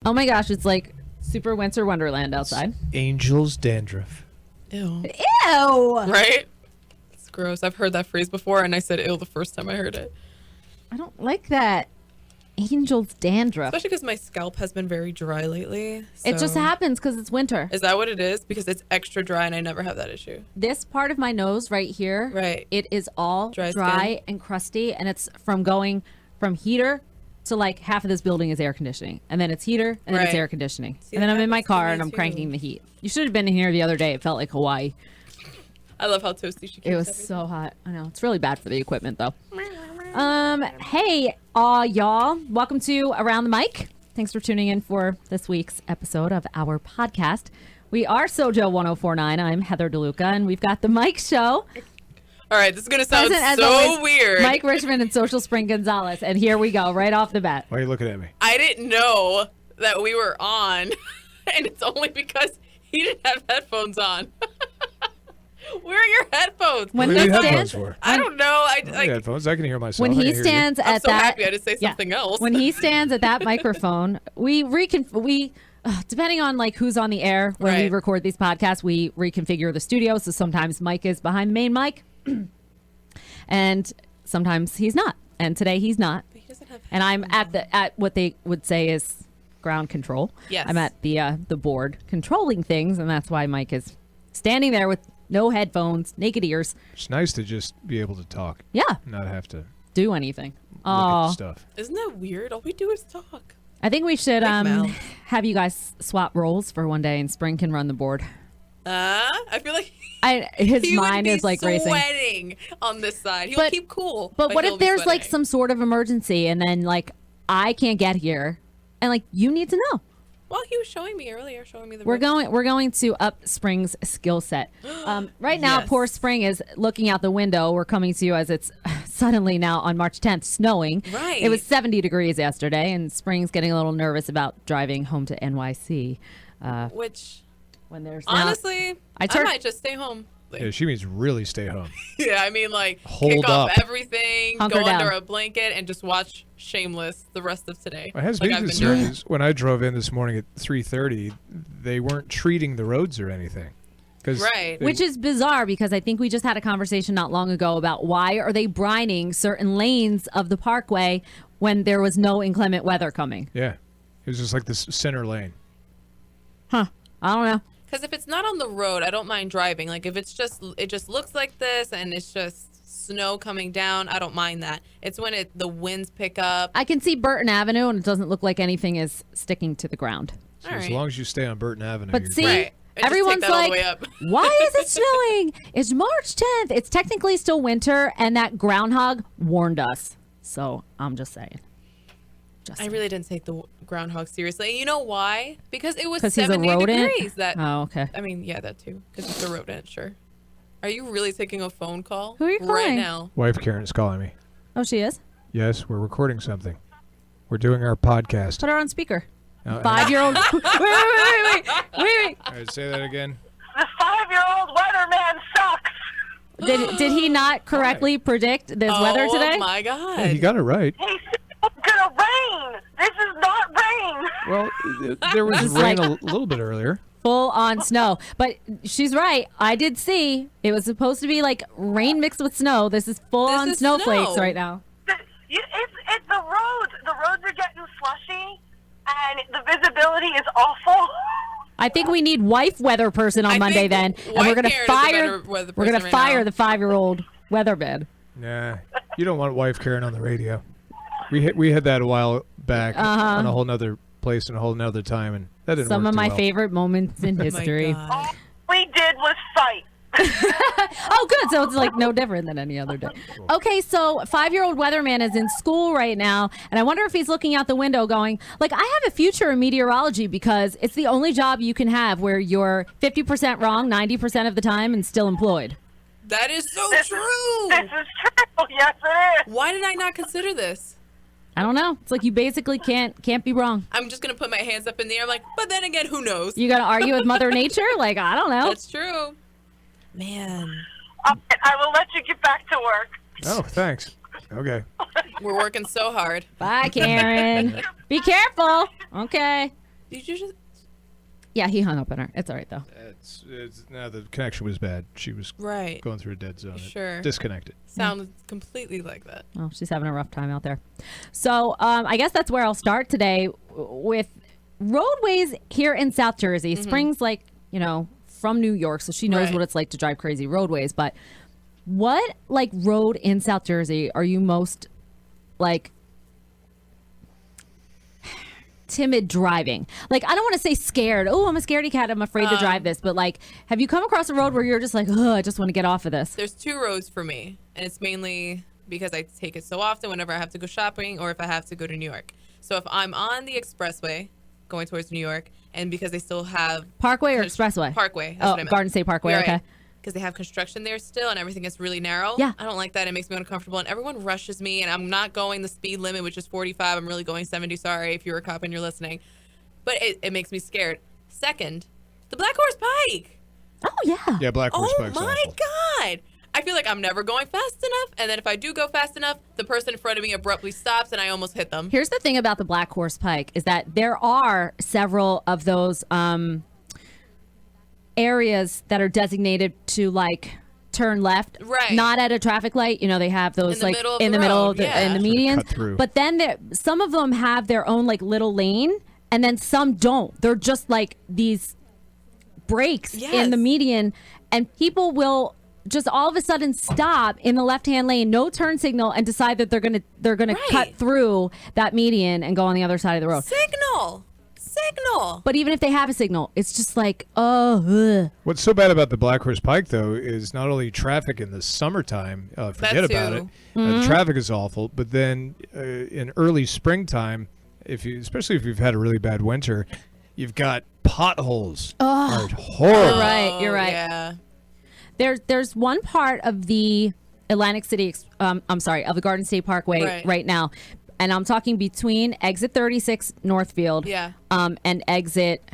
Oh my gosh, it's like super winter wonderland outside. Angel's dandruff. Ew. Ew! Right? It's gross. I've heard that phrase before, and I said ew the first time I heard it. I don't like that. Angel's dandruff. Especially because my scalp has been very dry lately. It just so- happens because it's winter. Is that what it is? Because it's extra dry, and I never have that issue. This part of my nose right here, Right. it is all Dry dry skin. and crusty, and it's from going from heater to like half of this building is air conditioning, and then it's heater, and then it's Right. air conditioning. See, and then that I'm in my happens to car me and I'm too. cranking the heat. You should have been in here the other day. It felt like Hawaii. I love how toasty she keeps It was everything. so hot. I know. It's really bad for the equipment, though. Hey, y'all. Welcome to Around the Mic. Thanks for tuning in for this week's episode of our podcast. We are SoJO 1049. I'm Heather DeLuca, and we've got the Mike Show. All right, this is going to sound Present, as so always, weird. Mike Richmond and Social Spring Gonzalez. And here we go, right off the bat. Why are you looking at me? I didn't know that we were on, and it's only because he didn't have headphones on. Where are your headphones? When What he are you headphones stands, for? I don't know. I have headphones. I can hear myself. when I can he hear you. stands I'm at so that, happy I just say something else. When he stands at that microphone, we depending on like who's on the air when we Right. record these podcasts, we reconfigure the studio. So sometimes Mike is behind the main mic, and sometimes he's not. And today he's not. He doesn't have And I'm at what they would say is ground control. Yes. I'm at the board controlling things, and that's why Mike is standing there with no headphones, naked ears. It's nice to just be able to talk, Yeah, not have to do anything. look Oh, at stuff. Isn't that weird? All we do is talk. I think we should mouth. have you guys swap roles for one day, and Spring can run the board. I feel like His he mind would be is like racing. sweating on this side. He'll But- keep cool. But what he'll if be there's like sweating. some sort of emergency, and then like I can't get here, and like you need to know. Well, he was showing me earlier, showing me the. We're ropes. going to up Spring's skill set. Right now, Yes. poor Spring is looking out the window. We're coming to you as it's suddenly now on March 10th snowing. Right. It was 70 degrees yesterday, and Spring's getting a little nervous about driving home to NYC. Which, When there's honestly, I turned- might just stay home. Yeah, she means really stay home. Yeah, I mean, like, Hold kick off up. everything, Hunker go down. under a blanket, and just watch Shameless the rest of today. What has like me I've been concerned doing. is when I drove in this morning at 3:30, they weren't treating the roads or anything. 'Cause Right. they- Which is bizarre because I think we just had a conversation not long ago about why are they brining certain lanes of the parkway when there was no inclement weather coming. yeah, it was just like this center lane. I don't know. Because if it's not on the road, I don't mind driving. Like, if it just looks like this and it's just snow coming down, I don't mind that. It's when the winds pick up. I can see Burton Avenue and it doesn't look like anything is sticking to the ground. So All as right. long as you stay on Burton Avenue, But you're see, good. Right. And just everyone's take that all the like, way up. why is it snowing? It's March 10th. It's technically still winter, and that groundhog warned us. So I'm just saying. I really didn't take the groundhog seriously. And you know why? Because it was 'Cause he's a 70 rodent? degrees. Oh, okay. I mean, yeah, that too. Because it's a rodent, sure. Are you really taking a phone call? Who are you right calling? now? Wife Karen's calling me. Oh, she is? Yes, we're recording something. We're doing our podcast. Put her on speaker. Uh, 5-year-old. wait. All right, say that again. The 5-year-old weatherman sucks. Did he not correctly predict this weather today? Oh my God. Hey, he got it right. He said it's gonna rain. This is not rain. Well, there was Just rain like- a little bit earlier. Full on snow. But she's right. I did see it was supposed to be like rain mixed with snow. This is full on This is snowflakes snow. right now. It's the roads. The roads are getting slushy, and the visibility is awful. I think we need wife weather person on I Monday think then, and we're wife gonna Karen is a fire. better weather We're gonna person right fire now. the 5-year-old weatherman. Nah, you don't want wife Karen on the radio. We had that a while back on a whole nother place and a whole nother time, and that didn't Some work of too my well. favorite moments in Oh my history. God. All we did was fight. Oh, good. So it's like no different than any other day. Okay, so 5-year-old weatherman is in school right now, and I wonder if he's looking out the window going, like, I have a future in meteorology because it's the only job you can have where you're 50% wrong 90% of the time and still employed. That is so This true. is true. Yes, it is. Why did I not consider this? I don't know. It's like you basically can't be wrong. I'm just going to put my hands up in the air. I'm like, but then again, who knows? You got to argue with Mother Nature? Like, I don't know. That's true. Man, I will let you get back to work. Oh, thanks. Okay. we're working so hard. Bye, Karen. Be careful. Okay. Did you just? Yeah, he hung up on her. It's all right though. No, the connection was bad. She was Right. going through a dead zone. Sure. Disconnected. Sounds completely like that. Oh, she's having a rough time out there. So I guess that's where I'll start today with roadways here in South Jersey. Spring's like, from New York, so she knows Right. what it's like to drive crazy roadways. But what like road in South Jersey are you most like timid driving? Like, I don't want to say scared. Oh, I'm a scaredy cat. I'm afraid to drive this. But like, have you come across a road where you're just like, oh, I just want to get off of this? There's 2 roads for me, and it's mainly because I take it so often whenever I have to go shopping or if I have to go to New York. So if I'm on the expressway going towards New York, and because they still have Parkway or expressway? Parkway. That's Oh, what I meant. Garden State Parkway. You're Okay. right. Because they have construction there still and everything is really narrow. Yeah. I don't like that. It makes me uncomfortable and everyone rushes me and I'm not going the speed limit, which is 45. I'm really going 70. Sorry if you're a cop and you're listening. But it makes me scared. Second, the Black Horse Pike. Oh yeah. Yeah, Black Horse Oh Pike's my awful. God. I feel like I'm never going fast enough. And then if I do go fast enough, the person in front of me abruptly stops and I almost hit them. Here's the thing about the Black Horse Pike is that there are several of those areas that are designated to like turn left, Right. not at a traffic light. They have those In the like middle of in the the middle road, of the yeah. in the Sort of medians. cut through. But then some of them have their own like little lane, and then some don't. They're just like these breaks in Yes. the median, and people will just all of a sudden stop in the left-hand lane, no turn signal, and decide that they're gonna Right. cut through that median and go on the other side of the road. Signal. But even if they have a signal, it's just like, ugh. What's so bad about the Black Horse Pike, though, is not only traffic in the summertime, forget That about it. too. Mm-hmm. The traffic is awful, but then in early springtime, especially if you've had a really bad winter, you've got potholes. Are horrible. Right, you're right. Yeah. There's one part of the Atlantic City, of the Garden State Parkway right now, and I'm talking between exit 36 Northfield, Yeah. and exit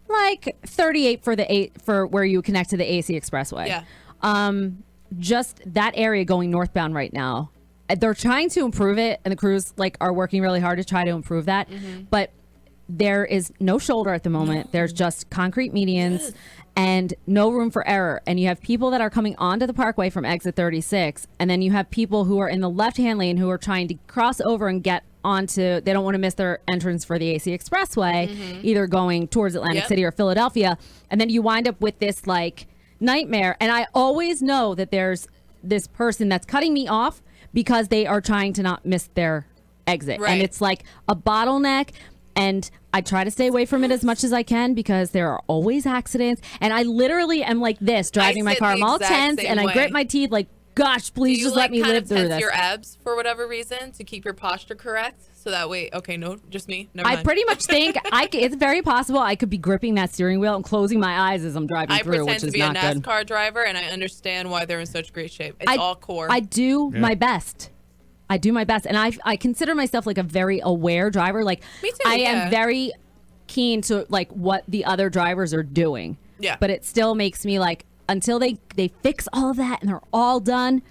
like 38 for where you connect to the AC Expressway. Yeah. Just that area going northbound right now. They're trying to improve it, and the crews like are working really hard to try to improve that. But there is no shoulder at the moment. There's just concrete medians and no room for error. And you have people that are coming onto the parkway from exit 36, and then you have people who are in the left-hand lane who are trying to cross over and get onto. They don't want to miss their entrance for the AC Expressway, either going towards Atlantic City or Philadelphia. And then you wind up with this like nightmare. And I always know that there's this person that's cutting me off because they are trying to not miss their exit. Right. And it's like a bottleneck. And I try to stay away from it as much as I can because there are always accidents. And I literally am like this, driving my sit car. the I'm all exact tense same and I way. grit my teeth like, gosh, please just let me kind live of through tense this. your abs for whatever reason to keep your posture correct? So that way, okay, no, just me. Never I mind. pretty much think it's very possible I could be gripping that steering wheel and closing my eyes as I'm driving I through, pretend which to is be a not good. NASCAR driver, and I understand why they're in such great shape. It's all core. I do my best. I do my best. And I consider myself like a very aware driver. Like Me too, I yeah. am very keen to like what the other drivers are doing. Yeah. But it still makes me like until they fix all of that and they're all done,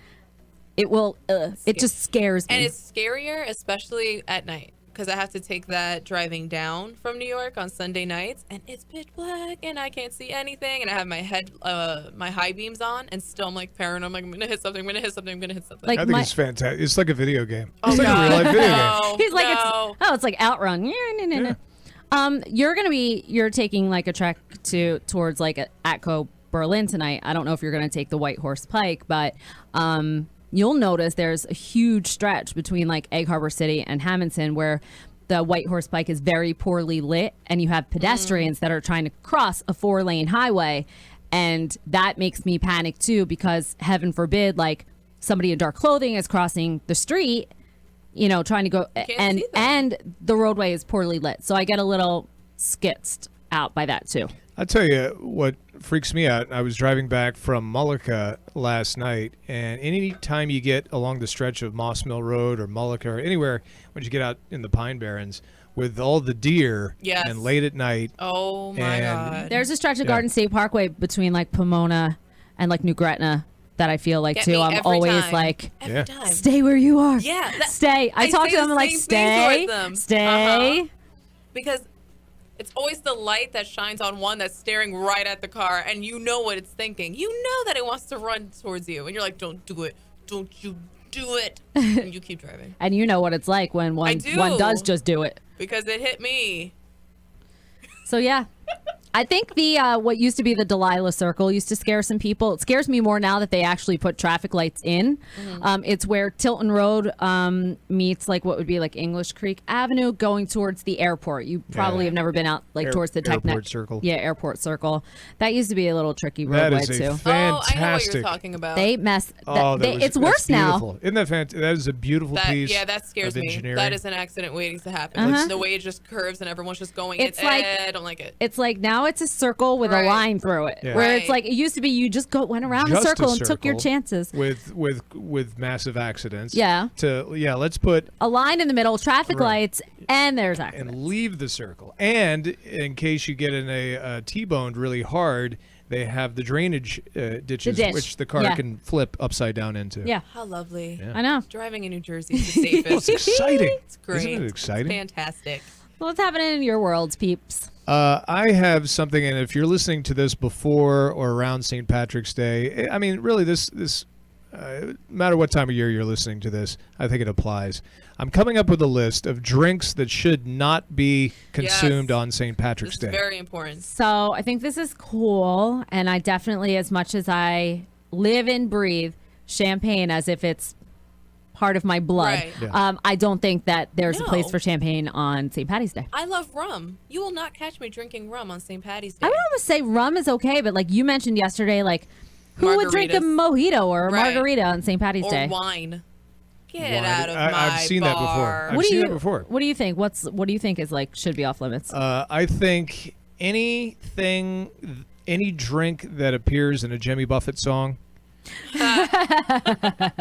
it will it just scares me. And it's scarier, especially at night, because I have to take that driving down from New York on Sunday nights, and it's pitch black, and I can't see anything, and I have my high beams on, and still I'm like paranoid. I'm like, I'm gonna hit something. I'm gonna hit something. I'm gonna hit something. Like I think my- it's fantastic. It's like a video game. Oh, It's like no. a real life video game. No, He's like, no. it's like Outrun. Yeah. You're taking like a trek towards like Atco Berlin tonight. I don't know if you're going to take the White Horse Pike, but you'll notice there's a huge stretch between like Egg Harbor City and Hamilton where the White Horse Pike is very poorly lit, and you have pedestrians that are trying to cross a 4-lane highway, and that makes me panic too because heaven forbid like somebody in dark clothing is crossing the street, trying to go Can't see them. and the roadway is poorly lit. So I get a little skitzed out by that too. I'll tell you what freaks me out. I was driving back from Mullica last night, and any time you get along the stretch of Moss Mill Road or Mullica or anywhere, when you get out in the Pine Barrens, with all the deer Yes. and late at night, Oh my And- god. There's a stretch of Yeah. Garden State Parkway between like Pomona and like New Gretna that I feel like Get too. me I'm every always time. like, Every Yeah. time. stay where you are. Yeah, stay. I talk say to them the like, same thing stay, towards them. stay. Because It's always the light that shines on one that's staring right at the car, and you know what it's thinking. You know that it wants to run towards you, and you're like, don't do it. Don't you do it. And you keep driving. And you know what it's like when one does just do it. Because it hit me. So, yeah. I think the what used to be the Delilah Circle used to scare some people. It scares me more now that they actually put traffic lights in. It's where Tilton Road meets like what would be like English Creek Avenue going towards the airport. You probably have never been out like towards the Airport Circle. Yeah, Airport Circle. That used to be a little tricky roadway That is too. a fantastic. Oh, I know what you're talking about. They mess. It's That's worse now. beautiful. Isn't that fantastic? That is a beautiful piece. Yeah, that scares of me. engineering. That is an accident waiting to happen. The way it just curves and everyone's just going. I don't like it. It's like now it's a circle with a line through it, Yeah. where it's like it used to be. You just went around the circle and took your chances with massive accidents. Yeah. Let's put A line in the middle, traffic lights, and there's accidents. and leave the circle. And in case you get in a T-boned really hard, they have the drainage ditches, ditch. which the car can flip upside down into. Yeah, How lovely. Yeah. I know. Driving in New Jersey is the safest. It's exciting. It's great. Isn't it exciting? It's fantastic. What's happening in your worlds, peeps? I have something, and if you're listening to this before or around St. Patrick's Day, I mean, really, this no matter what time of year you're listening to this, I think it applies. I'm coming up with a list of drinks that should not be consumed on St. Patrick's This Day. is very important. So I think this is cool, and I definitely, as much as I live and breathe champagne as if it's part of my blood, Right. Yeah. I don't think that there's a place No. for champagne on St. Patty's Day. I love rum. You will not catch me drinking rum on St. Patty's Day. I would almost say rum is okay, but like you mentioned yesterday, like who would drink a Margaritas. mojito or a Right. margarita on St. Patty's Or Day? wine. Get Wine. out of I've seen that before. bar. I've seen that before. What do you think? What do you think is like should be off limits? I think any drink that appears in a Jimmy Buffett song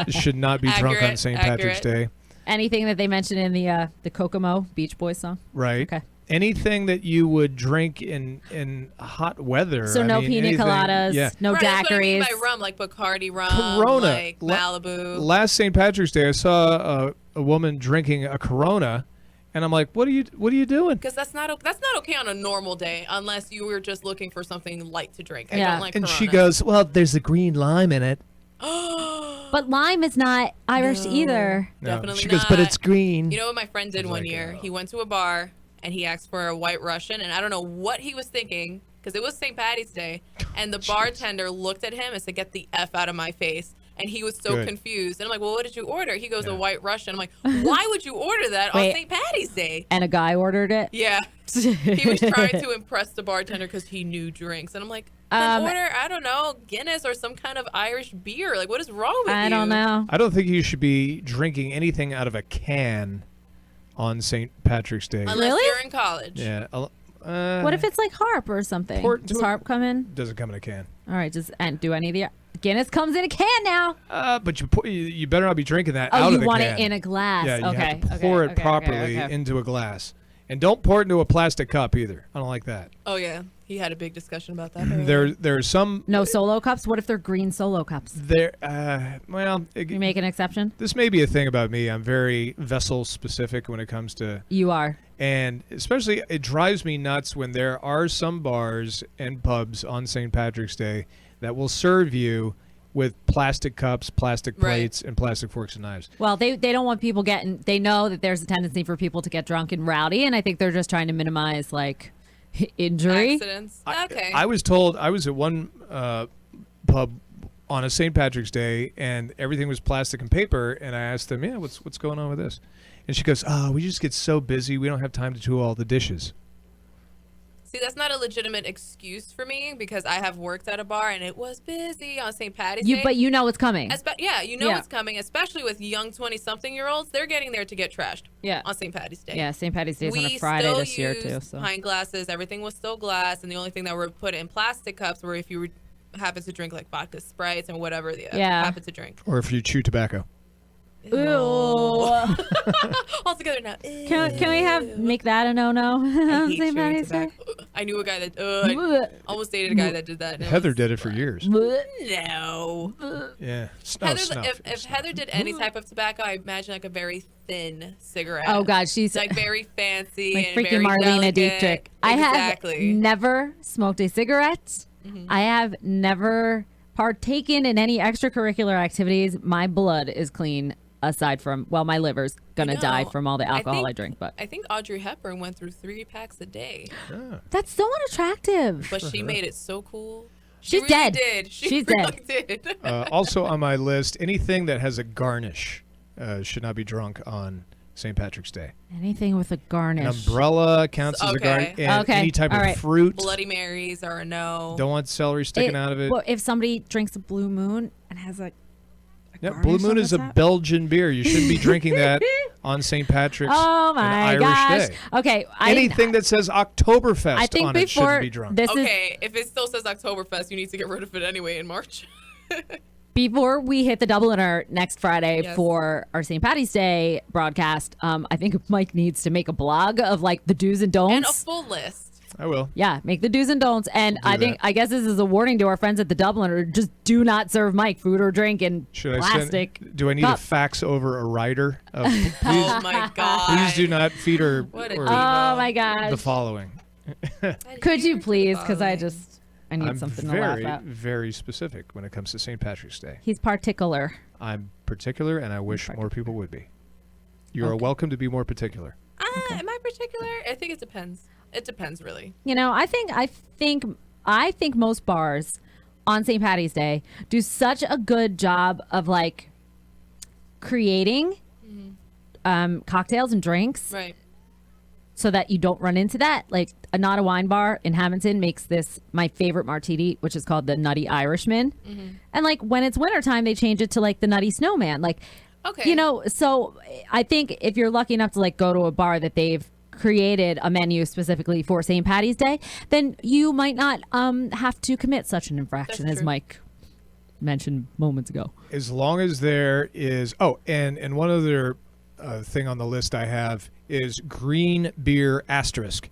should not be drunk on Accurate, St. Patrick's Day. Anything that they mentioned in the Kokomo Beach Boys song? Right. Okay. Anything that you would drink in hot weather. So I no mean, pina anything- coladas, Yeah. no Right, that's what I mean daiquiris. by rum, like Bacardi rum, Corona. like Malibu. Last St. Patrick's Day, I saw a woman drinking a Corona, and I'm like, "What are you doing?" Because that's not okay on a normal day unless you were just looking for something light to drink. I Yeah. don't like And Corona. she goes, "Well, there's a green lime in it." But lime is not Irish No. either. No. Definitely She goes, "But not. it's green." You know what my friend did one like, year? He went to a bar and he asked for a White Russian, and I don't know what he was thinking because it was St. Patty's Day, and the bartender looked at him and said, "Get the F out of my face." And he was so Good. confused. And I'm like, "Well, what did you order?" He goes, Yeah. "A White Russian." I'm like, "Why would you order that Wait. on St. Patty's Day?" And a guy ordered it. Yeah. He was trying to impress the bartender because he knew drinks. And I'm like, then order, I don't know, Guinness or some kind of Irish beer. Like, what is wrong with you? I don't know. I don't think you should be drinking anything out of a can on St. Patrick's Day. Unless Really? you're in college. Yeah. What if it's like Harp or something? Port- Does Harp come in? Doesn't come in a can. All right, and do any of the Guinness comes in a can now? But you better not be drinking that Oh, out you of the want can. it in a glass? Yeah, you okay. have to pour it properly into a glass. And don't pour it into a plastic cup either. I don't like that. Oh, yeah. He had a big discussion about that. There's some No Solo cups. What if they're green Solo cups? You make an exception. This may be a thing about me. I'm very vessel specific when it comes to, You are. and especially it drives me nuts when there are some bars and pubs on St. Patrick's Day that will serve you with plastic cups, plastic Right. plates, and plastic forks and knives. Well, they don't want people getting. They know that there's a tendency for people to get drunk and rowdy, and I think they're just trying to minimize like injury. Accidents. Okay. I was told I was at one pub on a St. Patrick's Day, and everything was plastic and paper. And I asked them, "Yeah, what's going on with this?" And she goes, "Oh, we just get so busy, we don't have time to do all the dishes." See, that's not a legitimate excuse for me because I have worked at a bar and it was busy on St. Patty's Day. But you know it's coming. Yeah, you know Yeah. it's coming, especially with young 20-something-year-olds. They're getting there to get trashed on St. Patty's Day. Yeah, St. Patty's Day is on We a Friday still this year used too. So pint glasses. Everything was still glass, and the only thing that were put in plastic cups were if you happen to drink like vodka Sprites and whatever you happen to drink. Or if you chew tobacco. Ooh. All together now. Can we make that a no-no I on hate St. chewing Patty's Day? tobacco. I knew a guy that I almost dated a guy that did that. Heather did it for years. No. Yeah. If Heather did any type of tobacco, I imagine like a very thin cigarette. Oh God, she's like very fancy like and freaking very Marlene delicate. Dietrich. I have Exactly. never smoked a cigarette. I have never partaken in any extracurricular activities. My blood is clean. Aside from, well, my liver's gonna die from all the alcohol I drink, but I think Audrey Hepburn went through 3 packs a day, that's so unattractive. but she made it so cool. She's really dead. Did. She's really dead. Did. Also on my list, anything that has a garnish should not be drunk on St. Patrick's Day. Anything with a garnish. An umbrella counts as a garnish. And any type of fruit. Bloody Marys are a no. Don't want celery sticking out of it. Well, if somebody drinks a Blue Moon and has a yeah, Blue Moon is a Belgian beer. You shouldn't be drinking that on St. Patrick's oh my Irish gosh. Day. Okay. Anything that says Oktoberfest I think on it shouldn't be drunk. Okay, if it still says Oktoberfest, you need to get rid of it anyway in March. Before we hit the Dubliner next Friday for our St. Patty's Day broadcast, I think Mike needs to make a blog of like the do's and don'ts. And a full list. I will. Yeah, make the do's and don'ts. And I guess this is a warning to our friends at the Dubliner. Just do not serve Mike food or drink in plastic. Do I need to fax over a writer? Please, oh my God. Please do not feed her oh my God. the following. Could you please? Because I need something to laugh at. I'm very specific when it comes to St. Patrick's Day. He's particular. I'm particular, and I wish more people would be. You are welcome to be more particular. Am I particular? I think it depends. It depends, really. You know, I think most bars on St. Patty's Day do such a good job of like creating cocktails and drinks, right? So that you don't run into that. Like a Not a Wine Bar in Hamilton makes this my favorite martini, which is called the Nutty Irishman. And like when it's wintertime, they change it to like the Nutty Snowman. Like, you know, so I think if you're lucky enough to like go to a bar that they've created a menu specifically for St. Patty's Day, then you might not have to commit such an infraction as Mike mentioned moments ago. As long as there is, and one other thing on the list I have is green beer asterisk.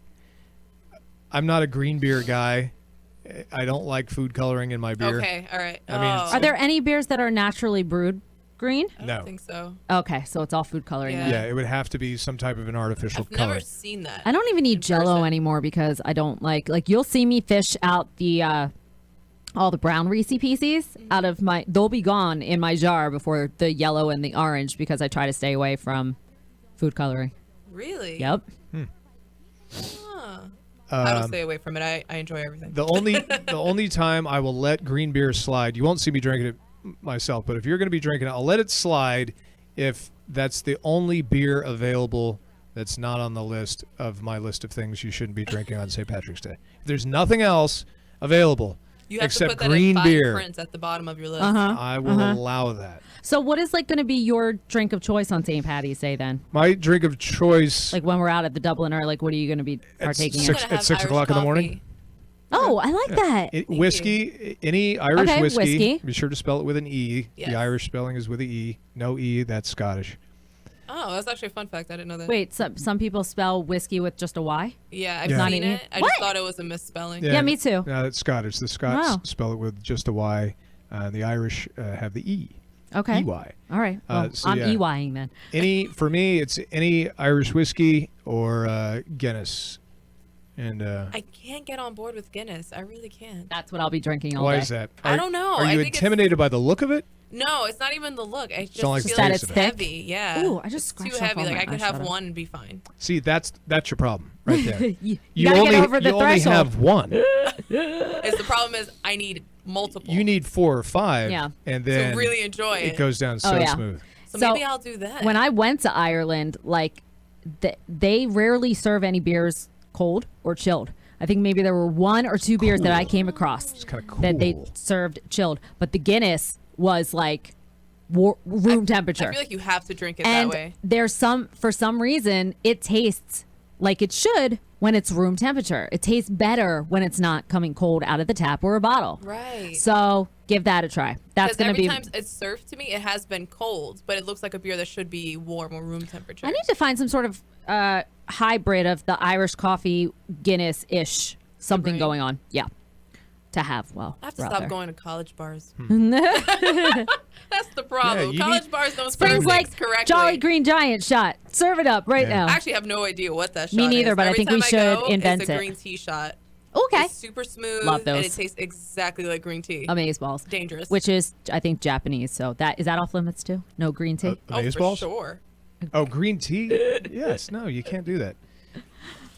I'm not a green beer guy. I don't like food coloring in my beer. Okay, all right. I mean, are there any beers that are naturally brewed green? I don't think so. Okay, so it's all food coloring. Yeah, it would have to be some type of an artificial color. I've never seen that. I don't even need Jell-O anymore because I don't like you'll see me fish out the all the brown Reese Pieces out of my. They'll be gone in my jar before the yellow and the orange because I try to stay away from food coloring. Really? Yep. I don't stay away from it. I enjoy everything. The only time I will let green beer slide, you won't see me drinking it myself, but if you're going to be drinking it, I'll let it slide if that's the only beer available that's not on the list of my list of things you shouldn't be drinking on St. Patrick's Day. If there's nothing else available except green beer print at the bottom of your list. I will allow that. So what is like going to be your drink of choice on St. Patty's Day then? My drink of choice, like when we're out at the Dubliner, like what are you going to be partaking in? At 6 o'clock in the morning. Oh, I like that. Whiskey, any Irish whiskey. Be sure to spell it with an E. Yes. The Irish spelling is with an E. No E, that's Scottish. Oh, that's actually a fun fact. I didn't know that. Wait, some people spell whiskey with just a Y? Yeah, I've seen it. I just thought it was a misspelling. Yeah, me too. No, that's Scottish. The Scots spell it with just a Y. The Irish have the E. Okay. EY. All right. Well, I'm EYing then. For me, it's any Irish whiskey or Guinness. And I can't get on board with Guinness. I really can't. That's what I'll be drinking all day. Why is that? I don't know. Are you intimidated by the look of it? No, it's not even the look. I just like feel that like it's it's thick? heavy. Yeah. Ooh, I just it's too scratched off heavy. all Like my I could have eyeshadow. one and be fine. See, that's your problem right there. you gotta get over the you only threshold. have one. The problem is I need multiple. You need 4 or 5. Yeah. And then to really enjoy it. It goes down so smooth. So maybe I'll do that. When I went to Ireland, like they rarely serve any beers cold or chilled. I think maybe there were 1 or 2 beers that I came across that they served chilled, but the Guinness was like room temperature. I feel like you have to drink it and that way. There's for some reason it tastes like it should when it's room temperature. It tastes better when it's not coming cold out of the tap or a bottle. Right. So give that a try. That's going to be. Every time it's served to me, it has been cold, but it looks like a beer that should be warm or room temperature. I need to find some sort of hybrid of the Irish coffee Guinness-ish something brain. going on. Yeah. To have, I have to throughout stop there. going to college bars. Hmm. That's the problem. Yeah, College bars don't serve Springs things like correctly. Jolly Green Giant shot. Serve it up right Yeah. now. I actually have no idea what that shot Me neither, is. but I Every think time we should go, invent it's a it. green tea shot. Okay. It's super smooth. Love those. And it tastes exactly like green tea. Amazeballs. Dangerous. Which is, I think, Japanese. So is that off limits too? No green tea? oh, for Amazeballs? sure. Oh, green tea? Yes. No, you can't do that.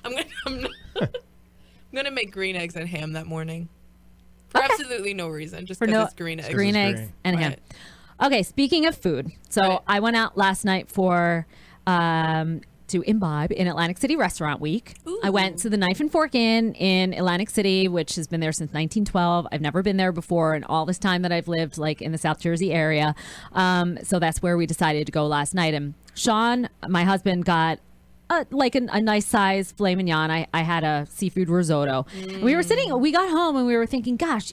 I'm gonna make green eggs and ham that morning. For Okay. absolutely no reason, just For because no it's green eggs. green it's eggs green. and ham. Right. Okay, speaking of food. So Right. I went out last night for to imbibe in Atlantic City Restaurant Week. I went to the Knife and Fork Inn in Atlantic City, which has been there since 1912. I've never been there before in all this time that I've lived like in the South Jersey area. So that's where we decided to go last night. And Sean, my husband, got a nice size filet mignon. I had a seafood risotto. And we got home and we were thinking, gosh,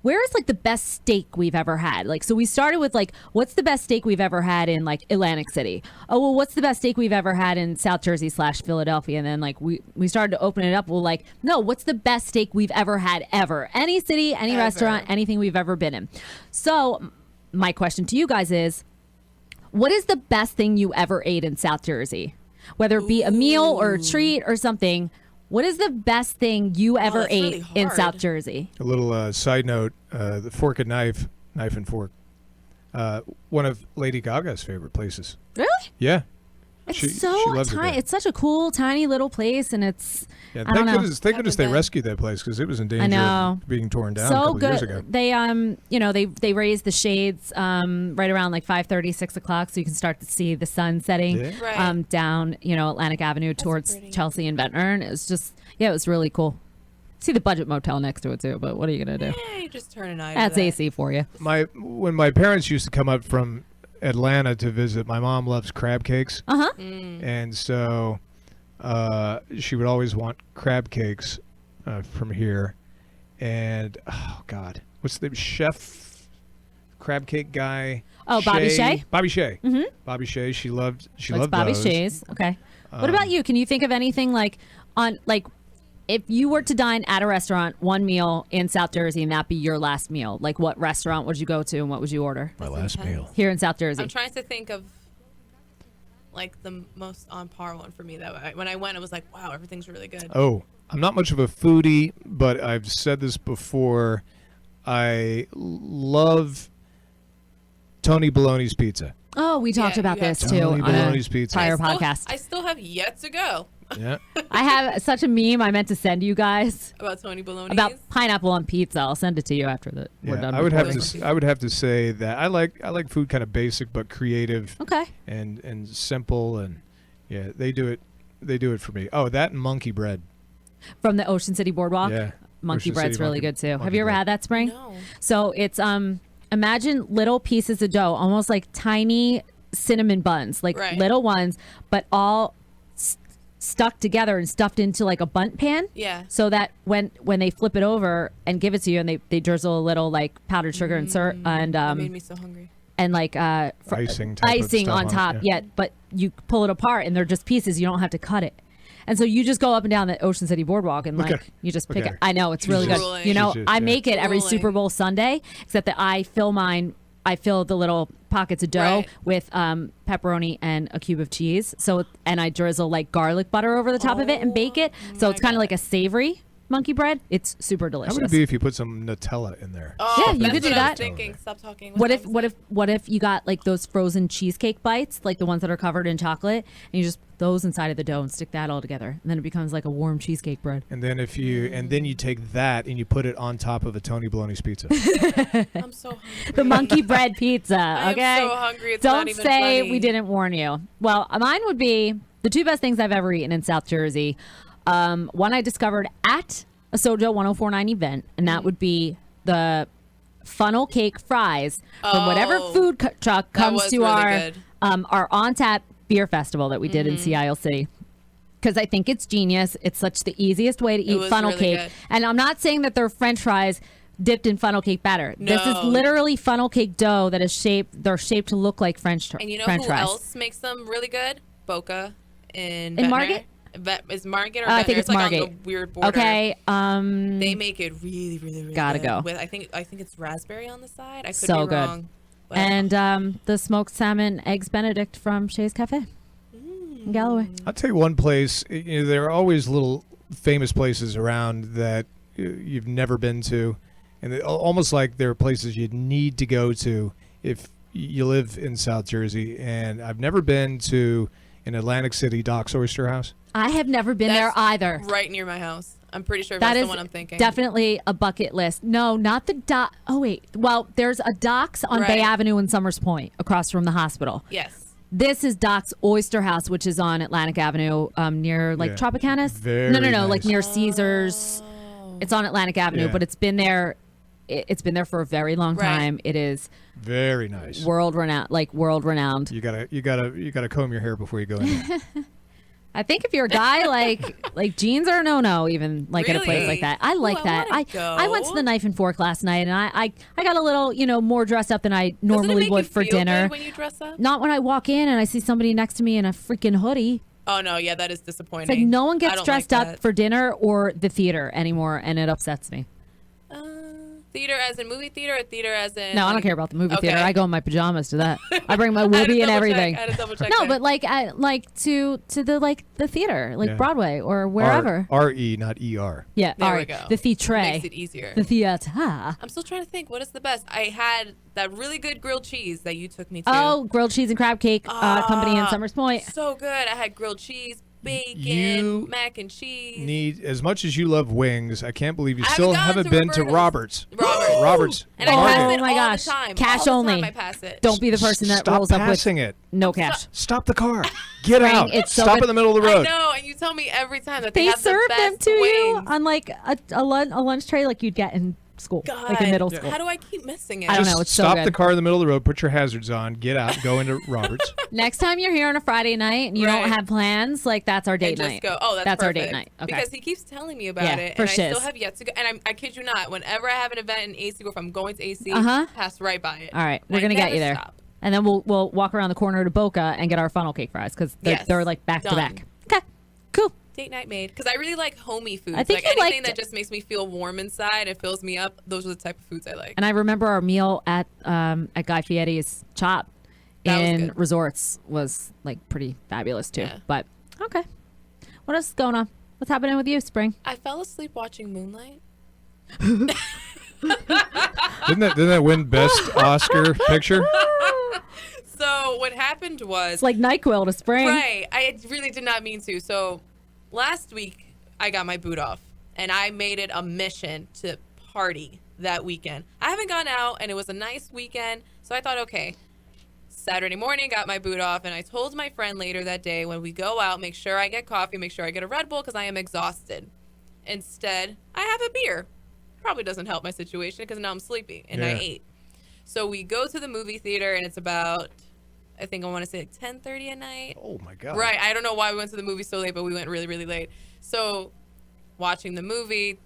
where is like the best steak we've ever had? Like, so we started with like, what's the best steak we've ever had in like Atlantic City? Oh, well, what's the best steak we've ever had in South Jersey / Philadelphia? And then like we started to open it up. Well, like, no, what's the best steak we've ever had ever? Any city, any Ever. restaurant, anything we've ever been in. So my question to you guys is, what is the best thing you ever ate in South Jersey? Whether it be a meal or a treat or something, what is the best thing you ever that's ate really in hard. South Jersey? A little side note: the Fork and Knife and Fork, one of Lady Gaga's favorite places. Really? Yeah, It's she so loves it tiny. there. It's such a cool, tiny little place, and it's Yeah, I don't know. Thank goodness they Haven't been. rescued that place because it was in danger know. of being torn down a so couple good. years ago. They they raised the shades right around like 5:30, 6 o'clock, so you can start to see the sun setting Yeah. Right. down Atlantic Avenue towards pretty. Chelsea and Ventnor. And it was just it was really cool. See the budget motel next to it too, but what are you gonna do? Yeah, you just turn an eye. That's to that. AC for you. When my parents used to come up from Atlanta to visit, my mom loves crab cakes, and so she would always want crab cakes from here. And oh God, what's the chef crab cake guy? Oh, Bobby Shea? Bobby Shea. Bobby Shea. She loved Bobby those. Shea's. Okay. What about you? Can you think of anything if you were to dine at a restaurant, one meal in South Jersey, and that be your last meal? Like, what restaurant would you go to, and what would you order My last intense. meal. here in South Jersey? I'm trying to think of like the most on par one for me. When I went, it was like, wow, everything's really good. Oh, I'm not much of a foodie, but I've said this before. I love Tony Baloney's Pizza. Oh, we talked Yeah, about you have this to. too Tony on a Baloney's Pizza. prior Still- podcast. I still have yet to go Yeah. I have such a meme I meant to send you guys about Tony Baloney's. about pineapple on pizza. I'll send it to you after we're Yeah, done. I would have recording. to. I would have to say that I like food kind of basic but creative Okay. and simple, and yeah, they do it. They do it for me. Oh, that and monkey bread. From the Ocean City Boardwalk. Yeah, Monkey Ocean bread's City really monkey- good too. Have monkey you ever bread. had that, Spring? No. So it's imagine little pieces of dough, almost like tiny cinnamon buns, like Right. little ones, but all stuck together and stuffed into like a bundt pan. Yeah. So that when they flip it over and give it to you, and they drizzle a little like powdered sugar and syrup and That made me so hungry. and like Icing type of icing stuff on on it, top. yeah. Yeah, but you pull it apart and they're just pieces. You don't have to cut it. And so you just go up and down the Ocean City Boardwalk and Look like at her. you just Look pick at it. her. I know it's really good. drooling. You know, She's I just- make it every Drooling. Super Bowl Sunday, except that I fill mine. I fill the little pockets of dough Right. with pepperoni and a cube of cheese. So and I drizzle like garlic butter over the top of it and bake it. So my it's kind of God. like a savory monkey bread. It's super How delicious. would it be if you put some Nutella in there? Oh, Yeah, you that's could do what I that. was thinking. Stop talking. What if you got like those frozen cheesecake bites, like the ones that are covered in chocolate, and you just put those inside of the dough and stick that all together, and then it becomes like a warm cheesecake bread. And then you take that and you put it on top of a Tony Baloney's pizza. I'm so hungry. The monkey bread pizza. I Okay. am so hungry. It's Don't not even say funny. we didn't warn you. Well, mine would be the two best things I've ever eaten in South Jersey. One I discovered at a SoJO 1049 event, and that would be the funnel cake fries from whatever Oh, food truck comes was to really good. our on tap beer festival that we did in Sea Isle City. Because I think it's genius. It's such the easiest way to eat was funnel really cake. good. And I'm not saying that they're French fries dipped in funnel cake batter. This is No. literally funnel cake dough that is shaped. They're shaped to look like French And you know French who fries. else makes them really good? Boca in In Ventnor. Margate? Is Margate or I Ventnor? think it's like Margate. on the weird border. Okay. They make it really, really, really Gotta good. go. With I think it's raspberry on the side. I could So be good. wrong. But And the smoked salmon eggs Benedict from Shay's Cafe in Galloway. I'll tell you one place. There are always little famous places around that you've never been to, and almost like there are places you need to go to if you live in South Jersey. And I've never been to an Atlantic City Doc's Oyster House. I have never been there That's either. right near my house. I'm pretty sure That that's is the one I'm thinking. definitely a bucket list. No, not the dock. Oh, wait. Well, there's a Doc's on Bay Right. Avenue in Summers Point across from the hospital. Yes. This is Doc's Oyster House, which is on Atlantic Avenue near like Yeah. Tropicana's. Very no, nice. like near Caesars. It's on Atlantic Avenue, Yeah. but it's been there. It's been there for a very long Right. time. It is Very nice. world renowned. You gotta comb your hair before you go in there. I think if you're a guy, like jeans are a no, even like at a place Really? like that. I like Ooh, I that. wanna I went to go. the Knife and Fork last night, and I got a little more dressed up than I normally Doesn't it make would you for feel dinner. good when you dress up? Not when I walk in and I see somebody next to me in a freaking hoodie. Oh no, yeah, that is disappointing. It's like no one I gets don't dressed like up that. for dinner or the theater anymore, and it upsets me. Theater as in movie theater, or theater as in? No, I don't like- care about the movie Okay. theater. I go in my pajamas to that. I bring my I had to whoopee and double everything. check. I had to double check No, that. but like to the theater, like Yeah. Broadway or wherever. R-E, not E-R. Yeah, There all we right. go. The theatre. Makes it easier. The theater. I'm still trying to think. What is the best? I had that really good grilled cheese that you took me to. Oh, grilled cheese and crab cake company in Summers Point. So good. I had grilled cheese, bacon, You mac and cheese. Need as much as you love wings. I can't believe you I still haven't haven't gone to been to Roberta's. Roberts. Roberts. And I Oh, pass Market. it my all gosh. the time. Cash all the only. Time I pass it. Don't be the person that Stop rolls up with passing it. no cash. Stop the car. Get out. it's so Stop good. in the middle of the I road. know, and you tell me every time that they, They have serve the them best to you wings. on like a lunch tray like you'd get in school, God, like in middle school. How do I keep missing it? I don't Just know, it's so stop good. the car in the middle of the road. Put your hazards on. Get out. Go into Roberts. Next time you're here on a Friday night and you Right. don't have plans, like that's our date And just night. go. Oh, that's our perfect. date night. Okay. Because he keeps telling me about Yeah, it, for and I still shiz. have yet to go. And I kid you not, whenever I have an event in AC, or if I'm going to AC, Uh-huh. pass right by it. All right, And we're I gonna get never you there, stop. and then we'll walk around the corner to Boca and get our funnel cake fries because Yes. they're like back to Done. back. Okay, cool. Date night made. Because I really like homey foods. I think like you anything liked- that just makes me feel warm inside and fills me up. Those are the type of foods I like. And I remember our meal at Guy Fieri's Chop That was in good. Resorts was like pretty fabulous too. Yeah. But okay, what else is going on? What's happening with you, Spring? I fell asleep watching Moonlight. Didn't that win Best Oscar Picture? So what happened was It's like NyQuil to Spring. Right. I really did not mean to. So last week I got my boot off and I made it a mission to party that weekend. I haven't gone out and it was a nice weekend. So I thought, okay, Saturday morning, got my boot off and I told my friend later that day when we go out, make sure I get coffee, make sure I get a Red Bull because I am exhausted. Instead, I have a beer. Probably doesn't help my situation because now I'm sleepy and I Yeah. ate. So we go to the movie theater and it's about, I think I want to say like 10:30 at night. Oh my God. Right. I don't know why we went to the movie so late, but we went really, really late. So watching the movie,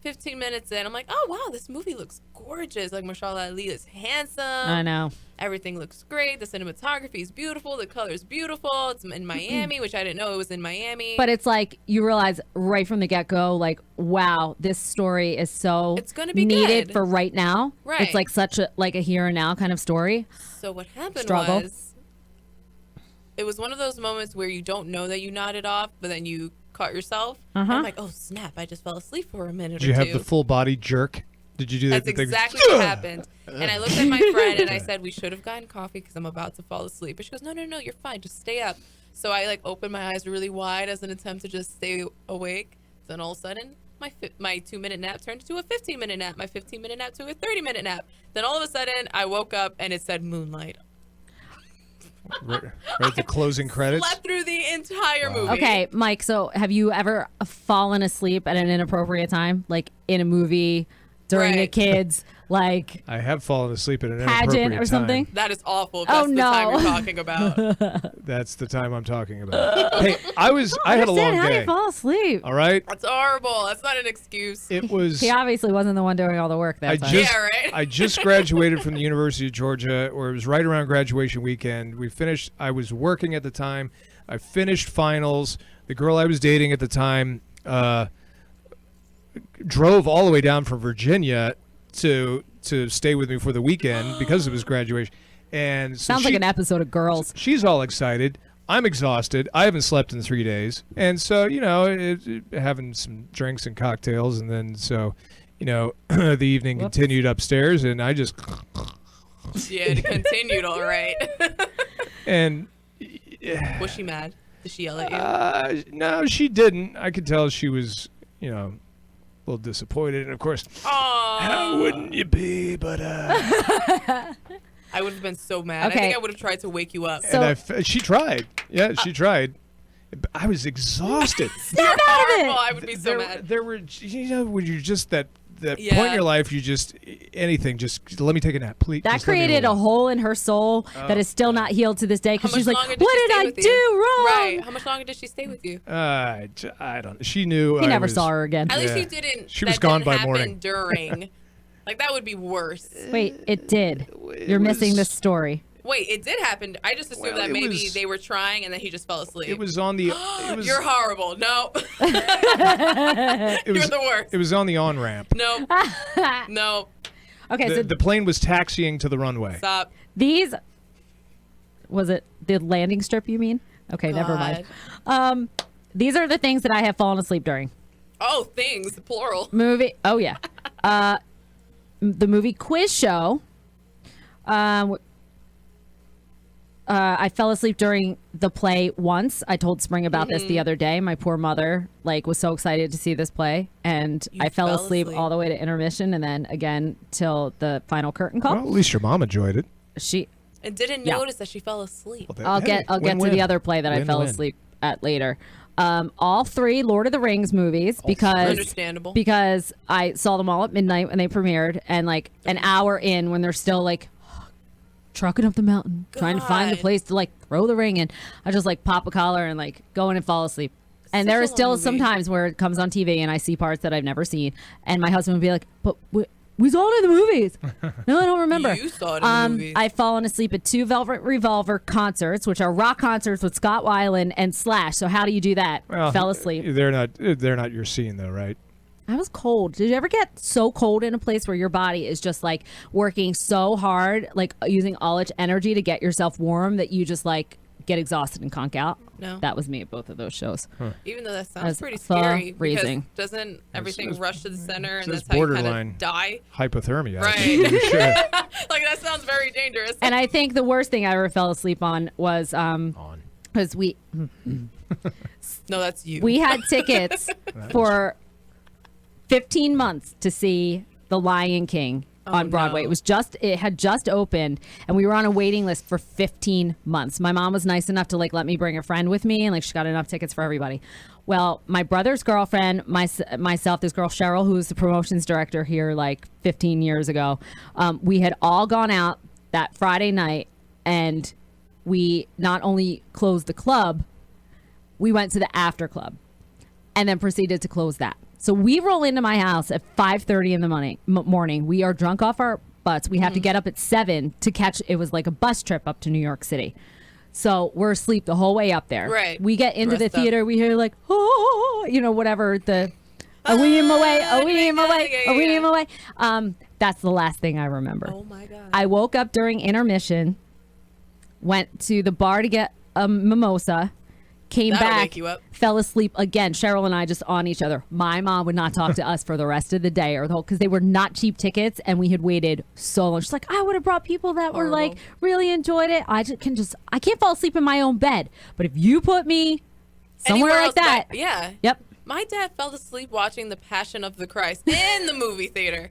15 minutes in, I'm like, oh, wow, this movie looks gorgeous. Like, Mahershala Ali is handsome. I know. Everything looks great. The cinematography is beautiful. The color is beautiful. It's in Miami, which I didn't know it was in Miami. But it's like you realize right from the get go, like, wow, this story is so It's gonna be needed good. for right now. Right. It's like such a here and now kind of story. So what happened Struggle. was, it was one of those moments where you don't know that you nodded off, but then you caught yourself. And I'm like, oh, snap. I just fell asleep for a minute Did you or have two. the full body jerk? Did you do that? That's thing? exactly what happened. And I looked at my friend and I said, we should have gotten coffee because I'm about to fall asleep. And she goes, no, you're fine. Just stay up. So I like opened my eyes really wide as an attempt to just stay awake. Then all of a sudden, my 2-minute nap turned into a 15-minute nap. My 15-minute nap to a 30-minute nap. Then all of a sudden, I woke up and it said Moonlight. Right at the closing credits. Slept through the entire movie. Okay, Mike, so have you ever fallen asleep at an inappropriate time? Like in a movie, during a Right. kid's, like, I have fallen asleep at an pageant inappropriate or something? time. That is awful. If Oh, that's the time no. you're talking about. That's the time I'm talking about. Hey, I had a long How do you day. fall asleep? All right. That's horrible. That's not an excuse. It was. He obviously wasn't the one doing all the work that time. Yeah, right? I just graduated from the University of Georgia, or it was right around graduation weekend. I was working at the time. I finished finals, the girl I was dating at the time drove all the way down from Virginia to stay with me for the weekend because it was graduation. And so Sounds like an episode of Girls. She's all excited. I'm exhausted. I haven't slept in 3 days. And so, having some drinks and cocktails. And then the evening continued upstairs. And I just... Yeah, it continued all right. And... Was she mad? Did she yell at you? No, she didn't. I could tell she was, a little disappointed. And, of course, how wouldn't you be? But... I would have been so mad. Okay. I think I would have tried to wake you up. So- and she tried. Yeah, she tried. I was exhausted. Snap out of it! I would be so mad. There were, when you're just that point in your life, you just, anything, just let me take a nap, please. That created a hole in her soul that is still not healed to this day because she's like, what did I do wrong? Right. How much longer did she stay with you? I don't. She knew. He never saw her again. At least you didn't. She was that gone didn't by happen morning. During. Like, that would be worse. Wait, it did. You're missing this story. Wait, it did happen. I just assumed that maybe they were trying and then he just fell asleep. It was on the. You're horrible. No. You're the worst. It was on the on ramp. No. No. Okay, so The plane was taxiing to the runway. Stop. these was it the landing strip you mean? Okay, never mind. These are the things that I have fallen asleep during. Oh, things, plural. Movie. Oh yeah. The movie Quiz Show. I fell asleep during the play once. I told Spring about this the other day. My poor mother was so excited to see this play, and I fell asleep all the way to intermission, and then again till the final curtain call. Well, at least your mom enjoyed it. She And didn't notice that she fell asleep. Well, I'll get to the other play that I fell asleep at later. All three Lord of the Rings movies Understandable. because I saw them all at midnight when they premiered, and an hour in when they're still trucking up the mountain, trying to find the place to throw the ring in. I just pop a collar and go in and fall asleep. And there are still some times where it comes on TV and I see parts that I've never seen, and my husband would be like, "But we saw it in the movies." No, I don't remember. You saw it in the movies. I've fallen asleep at 2 Velvet Revolver concerts, which are rock concerts with Scott Weiland and Slash. So how do you do that? Well, Fell asleep. They're not your scene though, right? I was cold. Did you ever get so cold in a place where your body is just working so hard, using all its energy to get yourself warm that you just get exhausted and conk out? No. That was me at both of those shows. Even though that That's sounds pretty scary. freezing. Because doesn't everything rush to the center and It's that's how you kind borderline of die? hypothermia. Right. I'm sure. That sounds very dangerous. And I think the worst thing I ever fell asleep on was because we No, that's you. we had tickets for 15 months to see The Lion King on Broadway. no. It had just opened, and we were on a waiting list for 15 months. My mom was nice enough to let me bring a friend with me, and she got enough tickets for everybody. Well, my brother's girlfriend, myself, this girl Cheryl, who was the promotions director here 15 years ago, we had all gone out that Friday night, and we not only closed the club, we went to the after club and then proceeded to close that. So we roll into my house at 5:30 in the morning. We are drunk off our butts. We have to get up at 7 to catch. It was like a bus trip up to New York City. So we're asleep the whole way up there. Right. We get into the Dressed up. theater. We hear whatever the. Are we in my way? Are we in my way? Are we in my way? That's the last thing I remember. Oh my God. I woke up during intermission, went to the bar to get a mimosa, came That'll back, wake you up. fell asleep again. Cheryl and I just on each other. My mom would not talk to us for the rest of the day or the whole, because they were not cheap tickets and we had waited so long. She's like, I would have brought people that were really enjoyed it. I can't fall asleep in my own bed. But if you put me somewhere Anywhere like else that, yeah. Yep. My dad fell asleep watching The Passion of the Christ in the movie theater.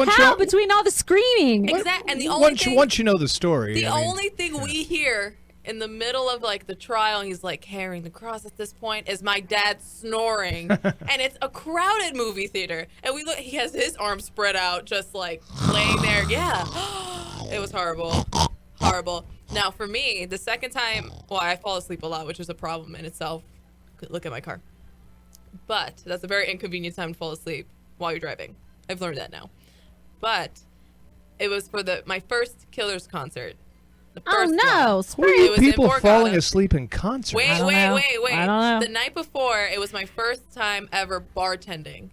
How? Between all the screaming. Exactly. And the only thing, once you know the story. the only thing we hear in the middle of the trial, and he's carrying the cross at this point, is my dad snoring. And it's a crowded movie theater. And we look, he has his arms spread out, just laying there. Yeah. It was horrible. Horrible. Now for me, the second time, I fall asleep a lot, which is a problem in itself. Look at my car. But that's a very inconvenient time to fall asleep while you're driving. I've learned that now. But it was for my first Killers concert. The Oh first no, one. spring. It was in People Borgata. falling asleep in concerts. Wait. I don't know. I don't know. The night before, it was my first time ever bartending.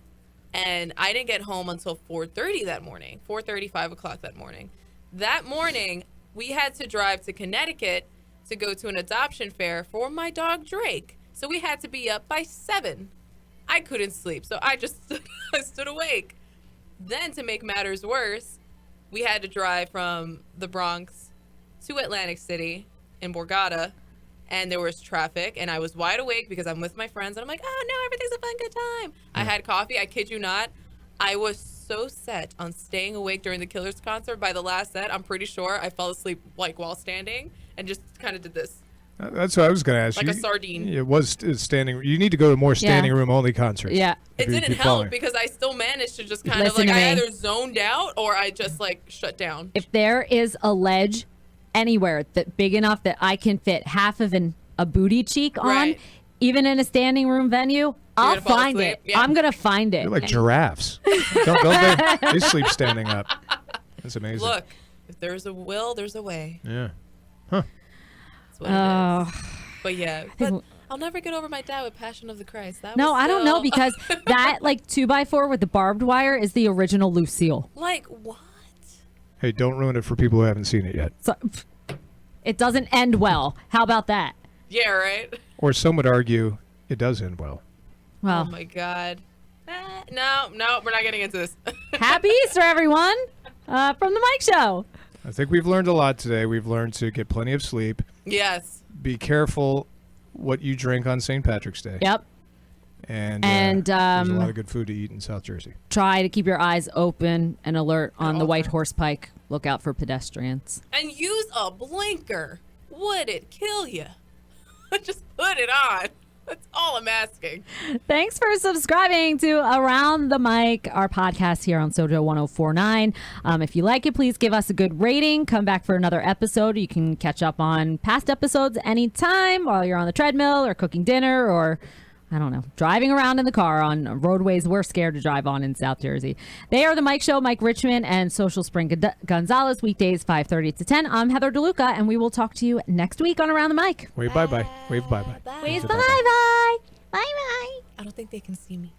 And I didn't get home until 4:30 that morning. 4:30, 5 o'clock that morning. That morning, we had to drive to Connecticut to go to an adoption fair for my dog Drake. So we had to be up by 7. I couldn't sleep, so I just I stood awake. Then to make matters worse, we had to drive from the Bronx to Atlantic City in Borgata, and there was traffic, and I was wide awake because I'm with my friends, and I'm like, oh no, everything's a fun, good time. I had coffee, I kid you not. I was so set on staying awake during the Killers concert. By the last set, I'm pretty sure I fell asleep like while standing and just kind of did this. That's what I was going to ask Like you. a sardine. It was standing. You need to go to more standing room only concerts. Yeah. It if you didn't keep help falling. because I still managed to just kind of Listen like, to I me. either zoned out or I just like shut down. If there is a ledge anywhere that big enough that I can fit half of a booty cheek on, Right. even in a standing room venue, I'll gonna fall find asleep? it. Yeah. I'm gonna find it. They're like giraffes. don't they sleep standing up. That's amazing. Look, if there's a will, there's a way. Yeah. That's what it Oh. is. But yeah, but I'll never get over my dad with Passion of the Christ. That No, was I don't know still- because that like 2x4 with the barbed wire is the original Lucille. Like what? Hey, don't ruin it for people who haven't seen it yet. So it doesn't end well. How about that? Yeah, right. Or some would argue it does end well. Well, Oh my God. No, we're not getting into this. happy Easter, everyone, from the Mike Show. I think we've learned a lot today. We've learned to get plenty of sleep. Yes. Be careful what you drink on St. Patrick's Day. Yep. And, And, there's a lot of good food to eat in South Jersey. Try to keep your eyes open and alert on the all White times. Horse Pike. Look out for pedestrians. And use a blinker. Would it kill you? Just put it on. That's all I'm asking. Thanks for subscribing to Around the Mic, our podcast here on SoJO 1049. If you like it, please give us a good rating. Come back for another episode. You can catch up on past episodes anytime while you're on the treadmill or cooking dinner or, I don't know, driving around in the car on roadways we're scared to drive on in South Jersey. They are the Mike Show, Mike Richmond and Social Spring Gonzalez, weekdays 5:30 to 10. I'm Heather DeLuca, and we will talk to you next week on Around the Mic. Wave bye-bye. Wave bye-bye. Wave Say bye-bye. Bye-bye. I don't think they can see me.